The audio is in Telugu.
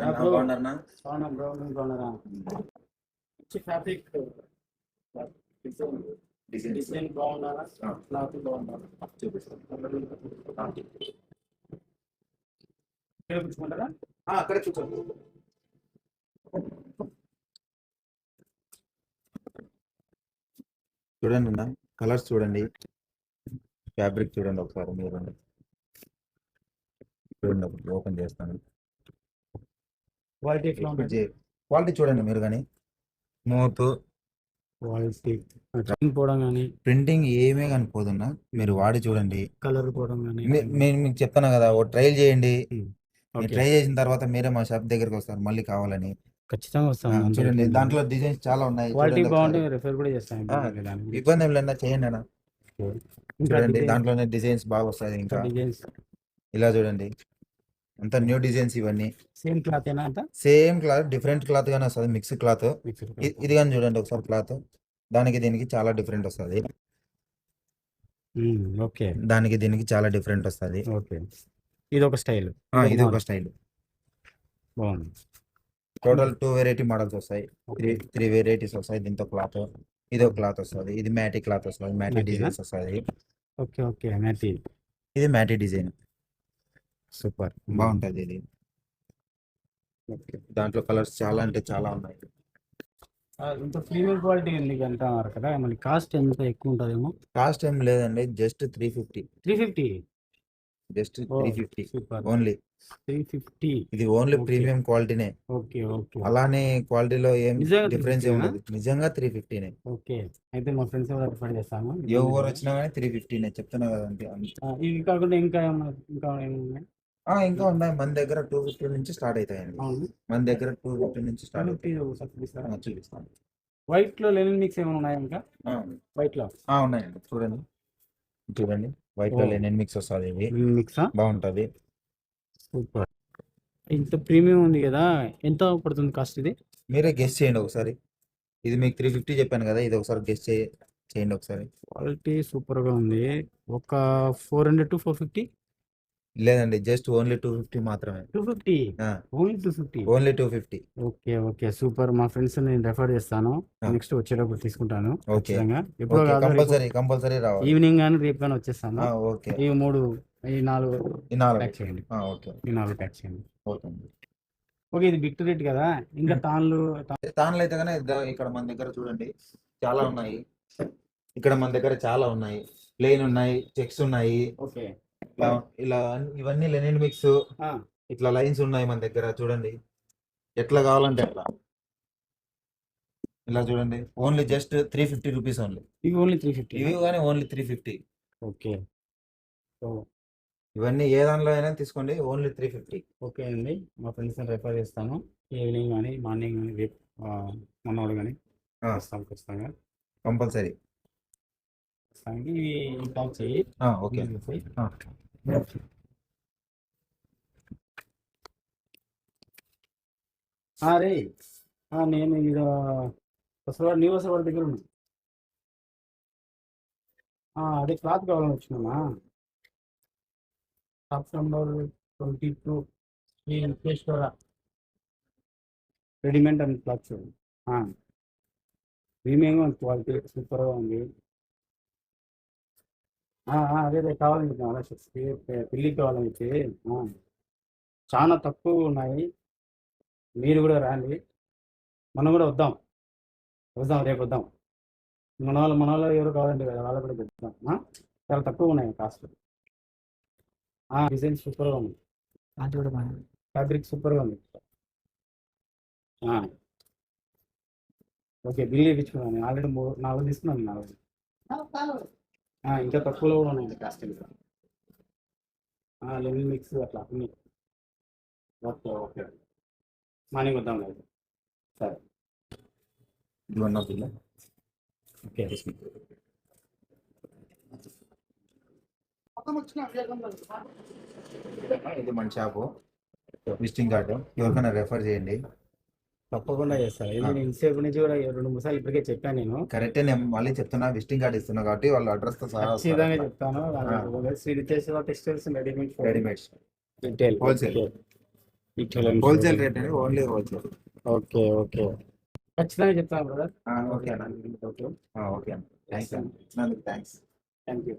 బ్రో బాగున్నారా? అవునా బ్రో మీరు బాగున్నారా? మంచి ఫ్యాబ్రిక్ డిజైన్ బాగున్నారా? క్లాత్ బాగున్నారా? ఇక్కడ కూర్చుకుంటారా? అక్కడ కూర్చోండి. చూడండి అన్న, కలర్స్ చూడండి, ఫ్యాబ్రిక్ చూడండి ఒకసారి. మీరు చూడండి, ఒకటి ఓపెన్ చేస్తాను. క్వాలిటీ ఎట్లా ఉంటుంది? క్వాలిటీ చూడండి మీరు కానీ, స్మూత్ క్వాలిటీ పోవడం కానీ ప్రింటింగ్ ఏమీ కనిపోతున్నా మీరు వాడి చూడండి. కలర్ పోవడం కానీ నేను మీకు చెప్తాను కదా, ఓ ట్రైల్ చేయండి. మీరు ఓకే ట్రై చేసిన తర్వాత మీరే మా షాప్ దగ్గరికి వస్తారు మళ్ళీ కావాలని. ఖచ్చితంగా వస్తాను. చూడండి, దాంట్లో డిజైన్స్ చాలా ఉన్నాయి. క్వాలిటీ చూడండి బాగుంటే ఒకసారి. రిఫర్ కూడా చేస్తాను. ఇబ్బంది ఏం లేదా, చేయండి అన్న. చూడండి, దాంట్లోనే డిజైన్స్ బాగా వస్తాయి. ఇంకా డిజైన్స్ ఇలా చూడండి, అంతా న్యూ డిజైన్స్. ఇవన్నీ సేమ్ క్లాత్ ఏనా? అంతా సేమ్ క్లాత్, డిఫరెంట్ క్లాత్ గానే వస్తుంది, మిక్స్ క్లాత్. ఇది కానీ చూడండి ఒకసారి, క్లాత్ దానికి దీనికి చాలా డిఫరెంట్ వస్తుంది. ఓకే, దానికి దీనికి చాలా డిఫరెంట్ వస్తుంది. ఓకే. ఇది ఒక స్టైల్, ఇది ఒక స్టైల్. బాగుంది. టోటల్ 2 వెరైటీ మోడల్స్ వస్తాయి. 3 వెరైటీస్ వస్తాయి దీంతో. క్లాత్ ఇది ఒక క్లాత్ వస్తుంది, ఇది మ్యాటీ క్లాత్ వస్తుంది, మ్యాటీ డిజైన్స్ వస్తుంది. Okay okay, మ్యాటీ. ఇది మ్యాటీ డిజైన్, సూపర్ బాగుంటుంది ఇది. దాంట్లో కలర్స్ చాలా అంటే చాలా ఉన్నాయి. ఇంత ప్రీమియం క్వాలిటీ ఉంది అంటున్నారు కదా, మళ్ళీ కాస్ట్ ఎంత ఎక్కువ ఉంటుందేమో? కాస్ట్ ఏం లేదండి, జస్ట్ 350. 350, just 350 super. ఓన్లీ 350. ఇది ఓన్లీ ప్రీమియం క్వాలిటీనే. ఓకే ఓకే, అలానే క్వాలిటీలో ఏం నిజంగా డిఫరెన్స్ 350 ఏం లేదు, నిజంగా 350నే. ఓకే, అయితే మా ఫ్రెండ్స్ కూడా రిఫర్ చేస్తాను. ఎవరు వచ్చినా కానీ 350నే చెప్తున్నా కదండి. ఇవి కాకుండా ఇంకా ఏమన్నా? ఇంకా ఉన్నాయి మన దగ్గర. 250 నుంచి స్టార్ట్ అవుతాయండి. మన దగ్గర 250 నుంచి స్టార్ట్ అవుతాయి. చూపిస్తాను. వైట్ లో లెనిన్ మిక్స్ ఏమైనా ఉన్నాయా? ఇంకా వైట్ లో ఉన్నాయండి. చూడండి వైట్ లో లెనిన్ మిక్స్ వస్తుంది. ఇది మిక్స్ బాగుంటది. సూపర్. ఇంత ప్రీమియం ఉంది కదా, ఎంత పడుతుంది కాస్ట్? ఇది మీరే గెస్ చేయండి ఒకసారి. ఇది మీకు 350 చెప్పాను కదా, ఇది ఒకసారి గెస్ చేయండి ఒకసారి. క్వాలిటీ సూపర్ గా ఉంది. ఒక 400 to 450? లేదండి, జస్ట్ ఓన్లీ 250 మాత్రమే. 250, only 250. Only 250. Okay okay, super. మా ఫ్రెండ్స్ నేను రెఫర్ చేస్తాను. నెక్స్ట్ వచ్చేటప్పుడు తీసుకుంటాను. ఓకే, ఎప్పుడు కంపల్సరీ రావాలి. ఈవినింగ్ కానీ రేపు కానీ వచ్చేస్తాను. ఓకే, ఈ 4 ప్యాక్ చేయండి. ఓకే, ఈ 4 ప్యాక్ చేయండి. ఓకే. ఓకే, ఇది బిగ్ రేట్ కదా. ఇంకా తాన్లు అయితే కానీ ఇక్కడ మన దగ్గర చూడండి చాలా ఉన్నాయి. ఇక్కడ మన దగ్గర చాలా ఉన్నాయి. ప్లెయిన్ ఉన్నాయి, చెక్స్ ఉన్నాయి. ఓకే, ఇలా ఇవన్నీ లెనిన్ మిక్స్. ఇట్లా లైన్స్ ఉన్నాయి మన దగ్గర. చూడండి, ఎట్లా కావాలంటే అట్లా. ఇలా చూడండి, ఓన్లీ జస్ట్ 350 రూపీస్ ఓన్లీ. ఇవి ఓన్లీ 350. ఇవి కానీ ఓన్లీ 350. ఓకే, ఇవన్నీ ఏ దానిలో అయినా తీసుకోండి, ఓన్లీ 350. ఓకే అండి, మా ఫ్రెండ్స్ రెఫర్ చేస్తాను. ఈవినింగ్ కానీ మార్నింగ్ కానీ రేపు మొన్నవాడు కానీ వస్తాం ఖచ్చితంగా. కంపల్సరీ ఇవి ప్యాక్ చేయి. ఓకే. రే నేను ఇది న్యూ వసవాడి దగ్గర ఉన్నా. అదే క్లాత్ కావాలని వచ్చినామా. September 22 readymade and cloths. ప్రీమియంగా ఉంది, క్వాలిటీ సూపర్గా ఉంది. అదే కావాలని పెళ్ళికి కావాలని చాలా తక్కువ ఉన్నాయి. మీరు కూడా రండి, మనం కూడా వద్దాం రేపు వద్దాం. మన వాళ్ళు ఎవరు కావాలండి కదా, వాళ్ళు కూడా పెడతాం. చాలా తక్కువ ఉన్నాయి కాస్ట్. డిజైన్ సూపర్గా ఉంది, ఫ్యాబ్రిక్ సూపర్గా ఉంది. ఓకే, బిల్ ఇప్పించుకున్నాను. నేను ఆల్రెడీ 4 తీసుకున్నాను. 4 ఇంకా తక్కువలో కూడా ఉన్నాయండి కాస్ట్. ఇంకా లెనిన్ మిక్స్ అట్లా అన్ని. ఓకే ఓకే, మార్నింగ్ వద్దాం లేదు. సరే, ఓకే. ఇది మన షాపు, విజిటింగ్ కార్డు. ఎవరికైనా రెఫర్ చేయండి, తప్పకుండా చేస్తాను. నేను ఇన్సేపు నుంచి కూడా 2-3 సార్లు ఇప్పటికే చెప్పాను. నేను కరెక్టే, నేను మళ్ళీ చెప్తున్నా, విజిటింగ్ కార్డు ఇస్తున్నా కాబట్టి వాళ్ళ అడ్రస్ తో సహా ఖచ్చితంగా చెప్తాను. Sri textiles readymades retail wholesale. Wholesale rate అండి, ఓన్లీ హోల్సేల్. ఓకే ఓకే, ఖచ్చితంగా చెప్తాను బ్రదర్. ఓకే అన్న. ఓకే, ఓకే అన్న, థ్యాంక్స్ అన్న, ఇచ్చినందుకు థ్యాంక్స్. Thank you.